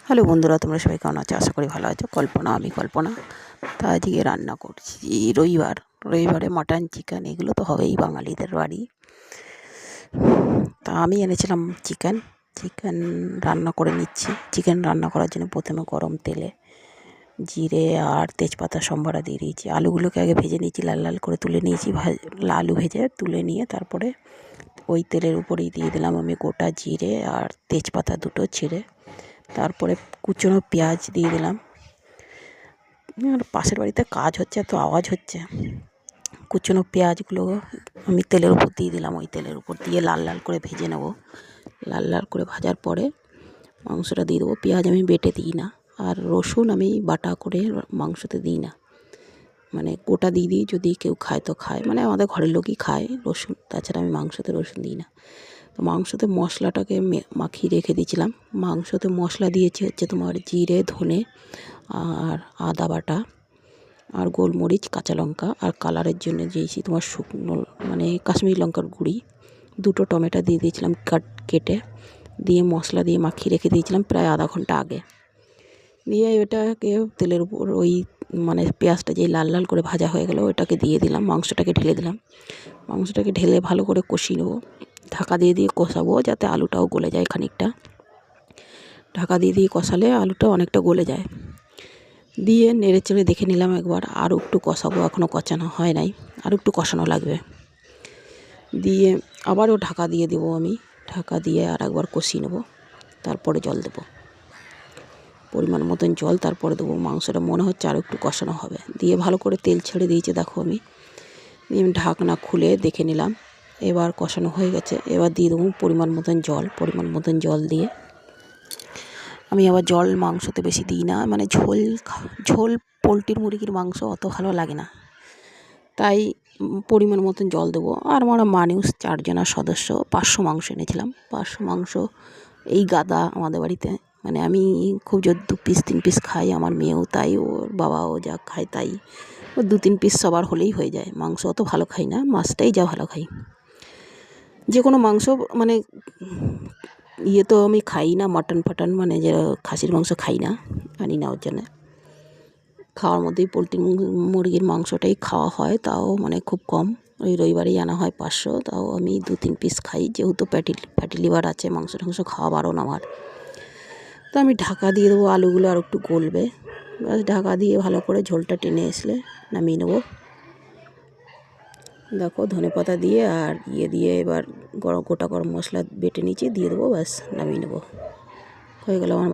Hello বন্ধুরা, তোমরা সবাই কেমন আছো? আশা করি ভালো আছো। আমি কল্পনা। তা আজকে রান্না করছি রবিবারে মাটন চিকেন এগুলো তো হবেই বাঙালিদের বাড়ি। তা আমি এনেছিলাম চিকেন রান্না করে নিচ্ছি। চিকেন রান্না করার জন্য প্রথমে গরম তেলে জিরে আর তেজপাতা সম্বারা দিয়ে দিয়েছি। আলুগুলোকে আগে ভেজে নিয়েছি, লাল লাল করে তুলে নিয়েছি। আলু ভেজে তুলে নিয়ে তারপরে ওই তেলের উপরেই দিয়ে দিলাম আমি গোটা জিরে আর তেজপাতা দুটো ছিঁড়ে। তারপরে কুচনো পেঁয়াজ দিয়ে দিলাম। আর পাশের বাড়িতে কাজ হচ্ছে, এত আওয়াজ হচ্ছে। কুচনো পেঁয়াজগুলো আমি তেলের উপর দিয়ে দিলাম। ওই তেলের উপর দিয়ে লাল লাল করে ভেজে নেব। লাল লাল করে ভাজার পরে মাংসটা দিয়ে দেবো। পেঁয়াজ আমি বেটে দিই না, আর রসুন আমি বাটা করে মাংসতে দিই না, মানে গোটা দিয়ে দিই। যদি কেউ খায় তো খায়, মানে আমাদের ঘরের লোকই খায় রসুন, তাছাড়া আমি মাংসতে রসুন দিই না। তো মাংসতে মশলাটাকে মাখিয়ে রেখে দিয়েছিলাম। মাংসতে মশলা দিয়েছি হচ্ছে তোমার জিরে, ধনে আর আদা বাটা আর গোলমরিচ, কাঁচা লঙ্কা, আর কালারের জন্য দিয়েছি তোমার শুকনো মানে কাশ্মীরি লঙ্কার গুঁড়ি। দুটো টমেটো দিয়ে দিয়েছিলাম কেটে, দিয়ে মশলা দিয়ে মাখিয়ে রেখে দিয়েছিলাম প্রায় আধা ঘন্টা আগে। দিয়ে ওটাকে তেলের উপর ওই মানে পেঁয়াজটা যেই লাল লাল করে ভাজা হয়ে গেল ওটাকে দিয়ে দিলাম, মাংসটাকে ঢেলে দিলাম। মাংসটাকে ঢেলে ভালো করে কষিয়ে নেবো। ঢাকা দিয়ে কষাবো যাতে আলুটাও গলে যায় খানিকটা। ঢাকা দিয়ে কষালে আলুটা অনেকটা গলে যায়। দিয়ে নেড়ে চেড়ে দেখে নিলাম একবার, আরও একটু কষাবো, এখনও কষানো হয় নাই, আরও একটু কষানো লাগবে। দিয়ে আবারও ঢাকা দিয়ে দেবো আমি। ঢাকা দিয়ে আর একবার কষিয়ে নেবো, তারপরে জল দেবো, পরিমাণ মতন জল তারপরে দেবো। মাংসটা মনে হচ্ছে আরও একটু কষানো হবে। দিয়ে ভালো করে তেল ছেড়ে দিয়েছে দেখো আমি। দিয়ে ঢাকনা খুলে দেখে নিলাম, এবার কষানো হয়ে গেছে। এবার দিয়ে দেবো পরিমাণ মতন জল দিয়ে আমি আবার জল মাংসতে বেশি দিই না, মানে ঝোল পোলট্রির মুরগির মাংস অত ভালো লাগে না, তাই পরিমাণ মতন জল দেবো। আর আমরা মানুষ 4 জনের সদস্য, 500 মাংস এনেছিলাম। 500 মাংস এই গাদা আমাদের বাড়িতে, মানে আমি খুব জোর 2 পিস 3 পিস খাই, আমার মেয়েও তাই, ওর বাবাও যা খায় তাই। ও 2-3 পিস সবার হলেই হয়ে যায়। মাংস অত ভালো খাই না, মাছটাই যা ভালো খাই। যে কোনো মাংস মানে তো আমি খাই না, মাটন ফাটন মানে যে খাসির মাংস খাই না, আনি না। ওর জন্যে খাওয়ার মধ্যেই পোলট্রি মুরগির মাংসটাই খাওয়া হয়, তাও মানে খুব কম। ওই রবিবারেই আনা হয় 500, তাও আমি 2-3 পিস খাই, যেহেতু ফ্যাটি লিভার আছে, মাংস টাংস খাওয়া বারণ আমার। তো আমি ঢাকা দিয়ে দেবো, আলুগুলো আর একটু গলবে। ব্যাস ঢাকা দিয়ে ভালো করে ঝোলটা টেনে আসলে নামিয়ে নেবো। দেখো ধনেপাতা দিয়ে আর দিয়ে এবার গোটা গরম মশলা বেটে নিচে দিয়ে দেবো, ব্যাস নামিয়ে নেবো। হয়ে গেল আমার।